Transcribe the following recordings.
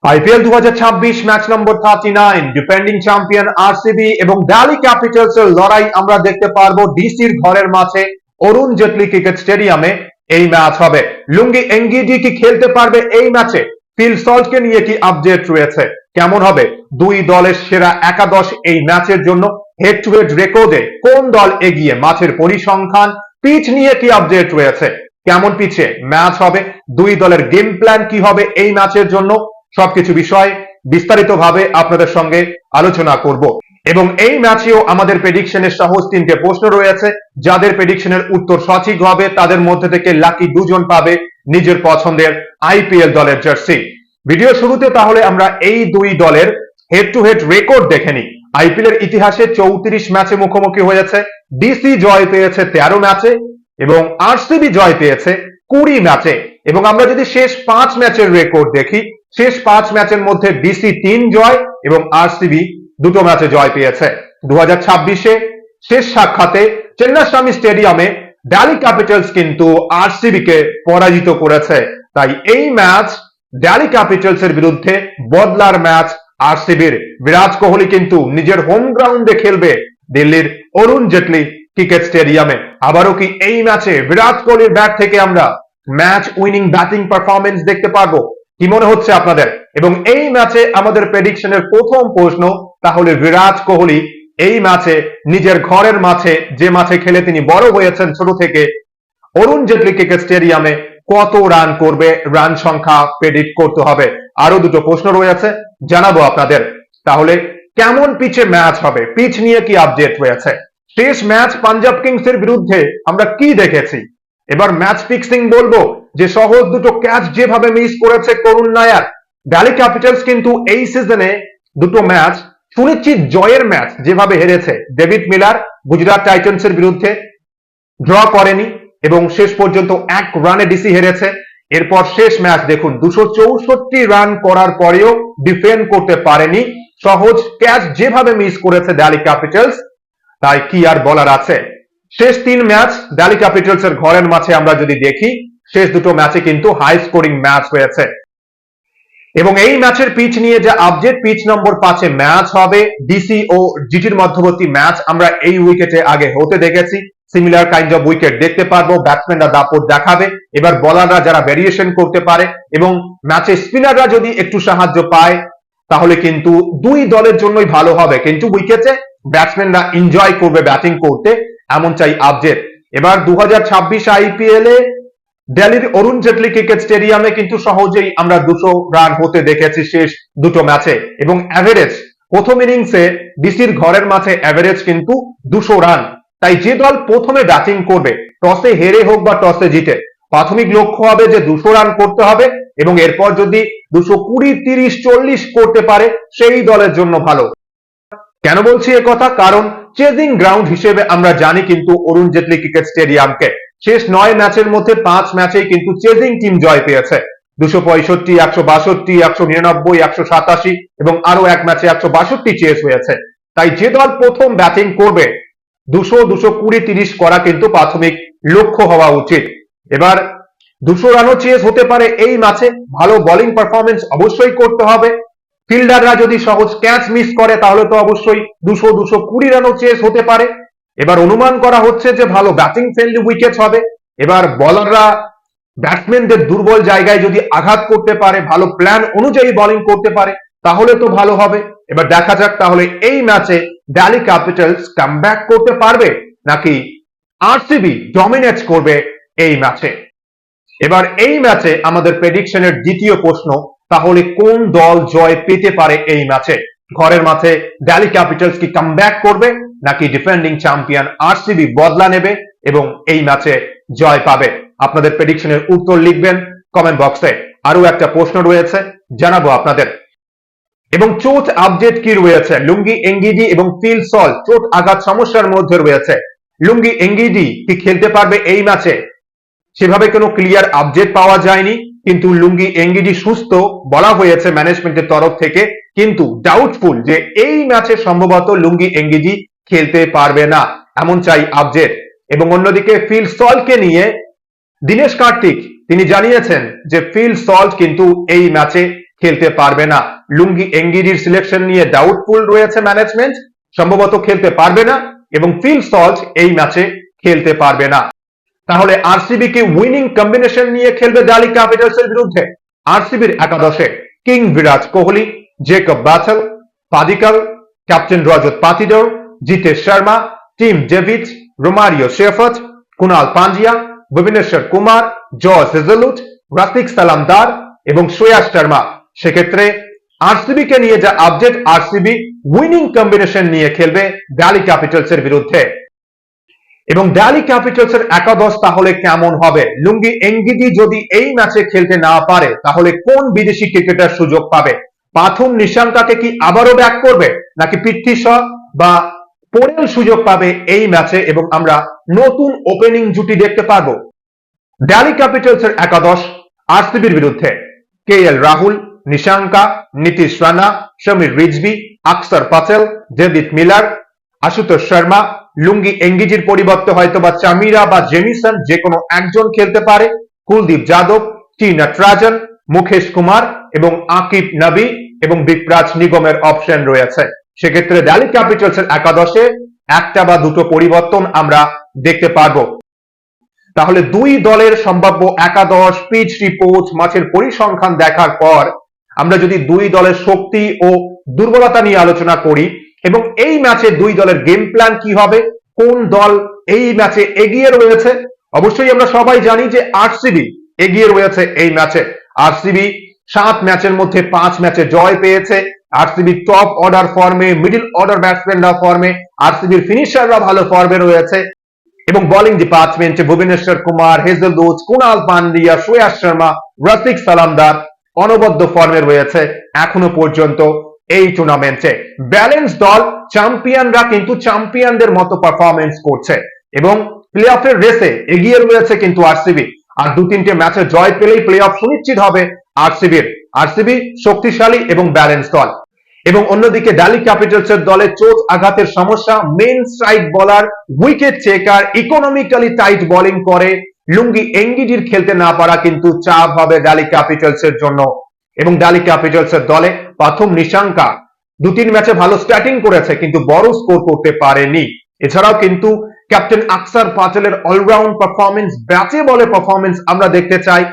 IPL 2026 match নম্বর 39 defending champion RCB এবং Delhi Capitals এর লড়াই আমরা দেখতে পারবো ডিসির ঘরের মাঠে অরুণ জেটলি ক্রিকেট স্টেডিয়ামে। এই ম্যাচ হবে। লুঙ্গি এঙ্গিজি কি খেলতে পারবে এই ম্যাচে? ফিল সল্টকে নিয়ে কি আপডেট রয়েছে? কেমন হবে দুই দলের সেরা একাদশ এই ম্যাচের জন্য? হেড টু হেড রেকর্ডে কোন দল এগিয়ে? মাঠের পরিসংখ্যান, পিচ নিয়ে কি আপডেট রয়েছে? কেমন পিচে ম্যাচ হবে? দুই দলের গেম প্ল্যান কি হবে এই ম্যাচের জন্য? সবকিছু বিষয় বিস্তারিতভাবে আপনাদের সঙ্গে আলোচনা করব। এবং এই ম্যাচেও আমাদের প্রেডিকশনের সহজ তিনটে প্রশ্ন রয়েছে। যাদের প্রেডিকশনের উত্তর সঠিক হবে তাদের মধ্যে থেকে লাকি দুজন পাবে নিজের পছন্দের আইপিএল দলের জার্সি। ভিডিও শুরুতে তাহলে আমরা এই দুই দলের হেড টু হেড রেকর্ড দেখে নিই। আইপিএল এর ইতিহাসে 34 ম্যাচে মুখোমুখি হয়েছে। ডিসি জয় পেয়েছে 13 ম্যাচে এবং আরসিবি জয় পেয়েছে 20 ম্যাচে। এবং আমরা যদি শেষ 5 ম্যাচের রেকর্ড দেখি, শেষ 5 ম্যাচের মধ্যে ডিসি 3 জয় এবং আরসিবি 2 ম্যাচে জয় পেয়েছে। 2026-এ শেষ সাক্ষাতে চেন্নাস্বামী স্টেডিয়ামে দিল্লি ক্যাপিটালস কিন্তু আরসিবি কে পরাজিত করেছে। তাই এই ম্যাচ দিল্লি ক্যাপিটালস এর বিরুদ্ধে বদলার ম্যাচ আরসিবির। বিরাট কোহলি কিন্তু নিজের হোম গ্রাউন্ডে খেলবে দিল্লির অরুণ জেটলি ক্রিকেট স্টেডিয়ামে। আবারও কি এই ম্যাচে বিরাট কোহলির ব্যাট থেকে আমরা ম্যাচ উইনিং ব্যাটিং পারফরমেন্স দেখতে পারবো? কি মনে হচ্ছে আপনাদের? এবং এই ম্যাচে আমাদের প্রেডিকশনের প্রথম প্রশ্ন, তাহলে বিরাট কোহলি এই ম্যাচে নিজের ঘরের মাঠে, যে মাঠে খেলে তিনি বড় হয়েছেন ছোট থেকে, অরুণ জেটলি ক্রিকেট স্টেডিয়ামে কত রান করবে? রান সংখ্যা প্রেডিক্ট করতে হবে। আরো দুটো প্রশ্ন রয়েছে, জানাবো আপনাদের। তাহলে কেমন পিচে ম্যাচ হবে? পিচ নিয়ে কি আপডেট রয়েছে? শেষ ম্যাচ পাঞ্জাব কিংস এর বিরুদ্ধে আমরা কি দেখেছি? এবার ম্যাচ ফিক্সিং বলবো যে সহজ দুটো ক্যাচ যেভাবে মিস করেছে করুণ নায়ার। দিল্লি ক্যাপিটালস কিন্তু এই সিজনে দুটো ম্যাচ সুনিশ্চিত জয়ের ম্যাচ যেভাবে হেরেছে। ডেভিড মিলার গুজরাট টাইটান্স এর বিরুদ্ধে ড্র করেনি এবং শেষ পর্যন্ত 1 রানে ডিসি হেরেছে। এরপর শেষ ম্যাচ দেখুন, 264 রান করার পরেও ডিফেন্ড করতে পারেনি। সহজ ক্যাচ যেভাবে মিস করেছে দিল্লি ক্যাপিটালস, তাই কি আর বলার আছে। শেষ 3 ম্যাচ দিল্লি ক্যাপিটালস এর ঘরের মাঠে আমরা যদি দেখি, শেষ দুটো ম্যাচে কিন্তু হাই স্কোরিং ম্যাচ হয়েছে। এবং এই ম্যাচের পিচ নিয়ে যে আপডেট, পিচ নম্বর 5-এ ম্যাচ হবে। ডিসি ও জিটির মধ্যবর্তী ম্যাচ আমরা এই উইকেটে আগে হতে দেখেছি। সিমিলার কাইন্ড অফ উইকেট দেখতে পারবো। ব্যাটসম্যানরা দাপট দেখাবে। এবার বলাররা যারা ভেরিয়েশন করতে পারে এবং ম্যাচে স্পিনাররা যদি একটু সাহায্য পায় তাহলে কিন্তু দুই দলের জন্যই ভালো হবে। কিন্তু উইকেটে ব্যাটসম্যানরা এনজয় করবে ব্যাটিং করতে, এমন চাই আপডেট। এবার 2026 আইপিএল এ দিল্লির অরুণ জেটলি ক্রিকেট স্টেডিয়ামে কিন্তু সহজেই আমরা 200 রান হতে দেখেছি শেষ দুটো ম্যাচে। এবং অ্যাভারেজ প্রথম ইনিংসে ডিসির ঘরের মাঠে অ্যাভারেজ কিন্তু 200 রান। তাই যে দল প্রথমে ব্যাটিং করবে, টসে হেরে হোক বা টসে জিতে, প্রাথমিক লক্ষ্য হবে যে 200 রান করতে হবে এবং এরপর যদি 220, 30, 40 করতে পারে সেই দলের জন্য ভালো। কেন বলছি এ কথা? কারণ চেজিং গ্রাউন্ড হিসেবে আমরা জানি কিন্তু অরুণ জেটলি ক্রিকেট স্টেডিয়ামকে। শেষ 9 ম্যাচের মধ্যে 5 ম্যাচেই কিন্তু চেজিং টিম জয় পেয়েছে। 265, 162, 199, 187 এবং আরো এক ম্যাচে 162 চেস হয়েছে। তাই যে দল প্রথম ব্যাটিং করবে 200, 220, 30 করা কিন্তু প্রাথমিক লক্ষ্য হওয়া উচিত। এবার 200 রানও চেস হতে পারে এই ম্যাচে। ভালো বোলিং পারফরমেন্স অবশ্যই করতে হবে। ফিল্ডাররা যদি সহজ ক্যাচ মিস করে তাহলে তো অবশ্যই 200, 220 রানও চেস হতে পারে। এবার অনুমান করা হচ্ছে যে ভালো ব্যাটিং ফ্রেন্ডলি উইকেট হবে। এবার বোলাররা ব্যাটসম্যানদের দুর্বল জায়গায় যদি আঘাত করতে পারে, ভালো প্ল্যান অনুযায়ী বোলিং করতে পারে তাহলে তো ভালো হবে। এবার দেখা যাক তাহলে এই ম্যাচে দিল্লি ক্যাপিটালস কামব্যাক করতে পারবে নাকি আরসিবি ডমিনেট করবে এই ম্যাচে। এবার এই ম্যাচে আমাদের প্রেডিকশনের দ্বিতীয় প্রশ্ন, তাহলে কোন দল জয় পেতে পারে এই ম্যাচে? ঘরের মাঠে দিল্লি ক্যাপিটালস কি কামব্যাক করবে নাকি ডিফেন্ডিং চ্যাম্পিয়ন আরসিবি বদলা নেবে এবং এই ম্যাচে জয় পাবে? আপনাদের প্রেডিকশনের উত্তর লিখবেন কমেন্ট বক্সে। আরো একটা প্রশ্ন রয়েছে, জানাবো আপনাদের। এবং চোট আপডেট কি রয়েছে? লুঙ্গি এঙ্গিডি এবং ফিল সল্ট চোট আঘাত সমস্যার মধ্যে রয়েছে। লুঙ্গি এঙ্গিডি কি খেলতে পারবে এই ম্যাচে? সেভাবে কোনো ক্লিয়ার আপডেট পাওয়া যায়নি, কিন্তু লুঙ্গি এঙ্গিডি সুস্থ বলা হয়েছে ম্যানেজমেন্টের তরফ থেকে, কিন্তু ডাউটফুল যে এই ম্যাচে সম্ভবত লুঙ্গি এঙ্গিডি খেলতে পারবে না, এমন চাই আপডেট। এবং অন্যদিকে ফিল সল্টকে নিয়ে দীনেশ কার্তিক তিনি জানিয়েছেন যে ফিল সল্ট কিন্তু এই ম্যাচে খেলতে পারবে না। লুঙ্গি এঙ্গিডির সিলেকশন নিয়ে ডাউটফুল রয়েছে ম্যানেজমেন্ট, সম্ভবত খেলতে পারবে না, এবং ফিল সল্ট এই ম্যাচে খেলতে পারবে না। তাহলে আরসিবি কি উইনিং কম্বিনেশন নিয়ে খেলবে দিল্লি ক্যাপিটালসের বিরুদ্ধে? আরসিবির একাদশে king Virat Kohli, Jacob Bethell, Padikkal, captain Rajat Patidar, Jitesh Sharma, Tim David, Romario Shepherd, Krunal Pandya, Bhuvneshwar Kumar, George Hazlewood, Rafiq Salamdar এবং শ্রেয়াস শর্মা। সেক্ষেত্রে আরসিবি কে নিয়ে যা আপডেট, আরসিবি উইনিং কম্বিনেশন নিয়ে খেলবে দিল্লি ক্যাপিটালসের বিরুদ্ধে। এবং দিল্লি ক্যাপিটালসের একাদশ তাহলে কেমন হবে? লুঙ্গি এঙ্গিডি যদি এই ম্যাচে খেলতে না পারে তাহলে কোন বিদেশি ক্রিকেটার সুযোগ পাবে? পাথুম নিশাঙ্কাকে কি আবারও ব্যাক করবে, নাকি পৃথ্বী শ বা পোরেল সুযোগ পাবে এই ম্যাচে এবং আমরা নতুন ওপেনিং জুটি দেখতে পারবো? দিল্লি ক্যাপিটালসের একাদশ আরসিবির বিরুদ্ধে কে এল রাহুল, নিশাঙ্কা, নীতিশ রানা, সমীর রিজভি, আকসর প্যাটেল, ডেভিড মিলার, আশুতোষ শর্মা। লুঙ্গি এঙ্গিজির পরিবর্তে হয়তো বা চামিরা বা জেমিসন যে কোনো একজন খেলতে পারে। কুলদীপ যাদব, টি নটরাজন, মুকেশ কুমার এবং আকিব নবী এবং বিপ্রাজ নিগমের অপশন রয়েছে। সেক্ষেত্রে দিল্লি ক্যাপিটালসের একাদশে একটা বা দুটো পরিবর্তন আমরা দেখতে পারবো। তাহলে দুই দলের সম্ভাব্য একাদশ, পিচ রিপোর্ট, মাঠের পরিসংখ্যান দেখার পর আমরা যদি দুই দলের শক্তি ও দুর্বলতা নিয়ে আলোচনা করি এবং এই ম্যাচে দুই দলের গেম প্ল্যান কি হবে, কোন দল এই ম্যাচে এগিয়ে রয়েছে, অবশ্যই আমরা সবাই জানি যে আরসিবি এগিয়ে রয়েছে এই ম্যাচে। আরসিবি 7 ম্যাচের মধ্যে 5 ম্যাচে জয় পেয়েছে। আরসিবি টপ অর্ডার ফর্মে, মিডল অর্ডার ব্যাটসম্যানরা ফর্মে, আরসিবির ফিনিশাররা ভালো ফর্মে রয়েছে এবং বোলিং ডিপার্টমেন্টে ভুবনেশ্বর কুমার, হেজলউড, কুনাল পান্ডিয়া, শ্রেয়াস শর্মা, রাফিক সালামদার অনবদ্য ফর্মে রয়েছে এখনো পর্যন্ত এই টুর্নামেন্টে। ব্যালেন্স দল, চ্যাম্পিয়নরা কিন্তু চ্যাম্পিয়নদের মতো পারফরমেন্স করছে এবং প্লে অফের রেসে এগিয়ে রয়েছে কিন্তু আরসিবি। আর 2-3টে ম্যাচে জয় পেলেই প্লে অফ সুনিশ্চিত হবে আরসিবির। আরসিবি শক্তিশালী এবং ব্যালেন্স দল। এবং অন্যদিকে দিল্লি ক্যাপিটালসের দলে চোট আঘাতের সমস্যা, মেন স্ট্রাইক বলার, wicket taker, economically tight bowling করে লুঙ্গি এঙ্গিডির খেলতে না পারা কিন্তু চাপ হবে দিল্লি ক্যাপিটালসের জন্য। এবং দিল্লি ক্যাপিটালসের দলে প্রথম নিশাঙ্কা 2-3 ম্যাচে ভালো স্টার্টিং করেছে কিন্তু বড় স্কোর করতে পারেনি। এছাড়াও কিন্তু ক্যাপ্টেন আকসর প্যাটেলের অলরাউন্ড পারফরমেন্স, ব্যাটে বলে পারফরমেন্স আমরা দেখতে চাই।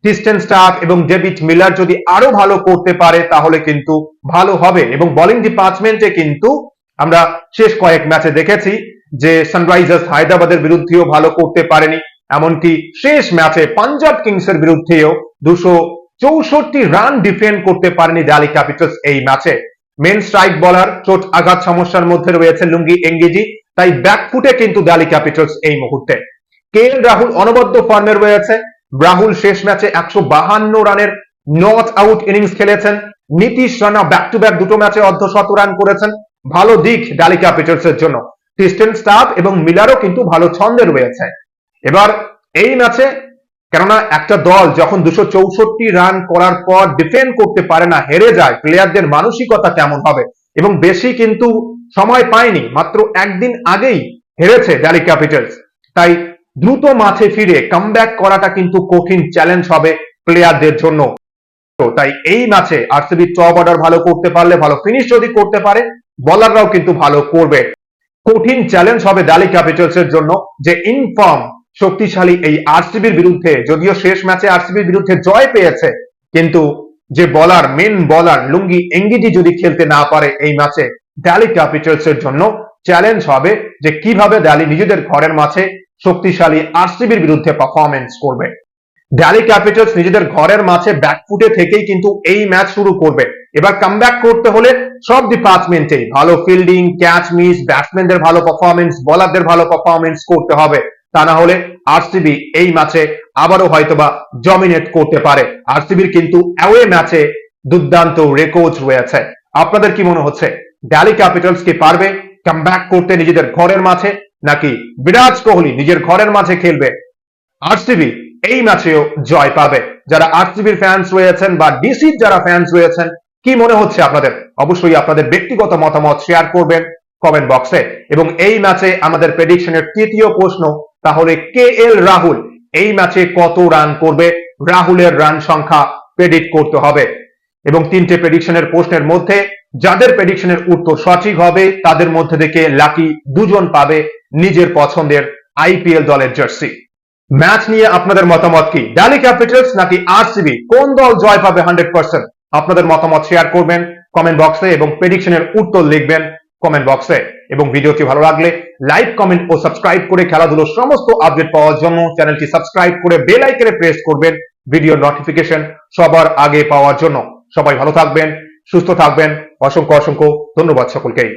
ক্রিস্টেন স্টাফ এবং ডেভিড মিলার যদি আরো ভালো করতে পারে তাহলে কিন্তু ভালো হবে। এবং বোলিং ডিপার্টমেন্টে কিন্তু আমরা শেষ কয়েক ম্যাচে দেখেছি যে সানরাইজার্স হায়দ্রাবাদের বিরুদ্ধেও ভালো করতে পারেনি, এমনকি শেষ ম্যাচে পাঞ্জাব কিংসের বিরুদ্ধেও 264 রান ডিফেন্ড করতে পারেনি দিল্লি ক্যাপিটালস এই ম্যাচে। মেন স্ট্রাইক বলার চোট আঘাত সমস্যার মধ্যে রয়েছে লুঙ্গি এঙ্গিজি, তাই ব্যাকফুটে কিন্তু দিল্লি ক্যাপিটালস এই মুহূর্তে। কে এল রাহুল অনবদ্য ফর্মে রয়েছে। রাহুল শেষ ম্যাচে 152 রানের নট আউট ইনিংস খেলেছেন। Nitish Rana back to back দুটো ম্যাচে অর্ধশত রান করেছেন, ভালো দিক দিল্লি ক্যাপিটালস এর জন্য। ক্রিস্টেন স্টাফ এবং মিলারও কিন্তু ভালো ছন্দে রয়েছে। এবার এই ম্যাচে, কেননা একটা দল যখন 264 রান করার পর ডিফেন্ড করতে পারে না, হেরে যায়, প্লেয়ারদের মানসিকতা কেমন হবে? এবং বেশি কিন্তু সময় পায়নি, মাত্র একদিন আগেই হেরেছে দিল্লি ক্যাপিটালস, তাই দ্রুত মাঠে ফিরে কামব্যাক করাটা কিন্তু কঠিন চ্যালেঞ্জ হবে প্লেয়ারদের জন্য। তাই এই ম্যাচে আরসিবি টপ অর্ডার ভালো করতে পারলে, ভালো ফিনিশ যদি করতে পারে, বোলাররাও কিন্তু ভালো করবে। কঠিন চ্যালেঞ্জ হবে দিল্লি ক্যাপিটালস এর জন্য যে ইনফর্ম শক্তিশালী এই আরসিবির বিরুদ্ধে, যদিও শেষ ম্যাচে আরসিবির বিরুদ্ধে জয় পেয়েছে, কিন্তু যে বলার, মেন বলার লুঙ্গি এঙ্গিজি যদি খেলতে না পারে এই ম্যাচে, দিল্লি ক্যাপিটালস এর জন্য চ্যালেঞ্জ হবে যে কিভাবে দিল্লি নিজেদের ঘরের মাঠে শক্তিশালী আরসিবির বিরুদ্ধে পারফরমেন্স করবে। দিল্লি ক্যাপিটালস নিজেদের ঘরের মাঠে ব্যাকফুটে থেকেই কিন্তু এই ম্যাচ শুরু করবে। এবার কামব্যাক করতে হলে সব ডিপার্টমেন্টে ভালো ফিল্ডিং, ক্যাচ মিস, ব্যাটসম্যানদের ভালো পারফরমেন্স, বোলারদের ভালো পারফরমেন্স করতে হবে। তা না হলে আরসিবি এই ম্যাচে আবারও হয়তোবা ডমিনেট করতে পারে। আরসিবির কিন্তু অ্যাওয়ে ম্যাচে দুর্দান্ত রেকর্ড রয়েছে। আপনাদের কি মনে হচ্ছে, দিল্লি ক্যাপিটালস কি পারবে কামব্যাক করতে নিজেদের ঘরের মাঠে, নাকি বিরাট কোহলি নিজের ঘরের মাঠে খেলবে, আরসিবি এই ম্যাচেও জয় পাবে? যারা আরসিবির ফ্যান্স রয়েছেন বা ডিসির যারা ফ্যান্স রয়েছেন, কি মনে হচ্ছে আপনাদের? অবশ্যই আপনাদের ব্যক্তিগত মতামত শেয়ার করবেন কমেন্ট বক্সে। এবং এই ম্যাচে আমাদের প্রেডিকশনের তৃতীয় প্রশ্ন, তাহলে কে এল রাহুল এই ম্যাচে কত রান করবে? রাহুলের রান সংখ্যা প্রেডিক্ট করতে হবে। এবং 3টে প্রেডিকশনের প্রশ্নের মধ্যে যাদের প্রেডিকশনের উত্তর সঠিক হবে তাদের মধ্যে থেকে লাকি 2জন পাবে নিজের পছন্দের আইপিএল দলের জার্সি। ম্যাচ নিয়ে আপনাদের মতামত কি? দিল্লি ক্যাপিটালস নাকি আরসিবি, কোন দল জয় পাবে 100%? আপনাদের মতামত শেয়ার করবেন কমেন্ট বক্সে এবং প্রেডিকশনের উত্তর লিখবেন কমেন্ট বক্সে। এবং ভিডিওটি ভালো লাগলে লাইক, কমেন্ট ও সাবস্ক্রাইব করে খেলাধুলোর সমস্ত আপডেট পাওয়ার জন্য চ্যানেলটি সাবস্ক্রাইব করে বেল আইকনে প্রেস করবেন ভিডিও নোটিফিকেশন সবার আগে পাওয়ার জন্য। সবাই ভালো থাকবেন, সুস্থ থাকবেন। অসংখ্য অসংখ্য ধন্যবাদ সকলকেই।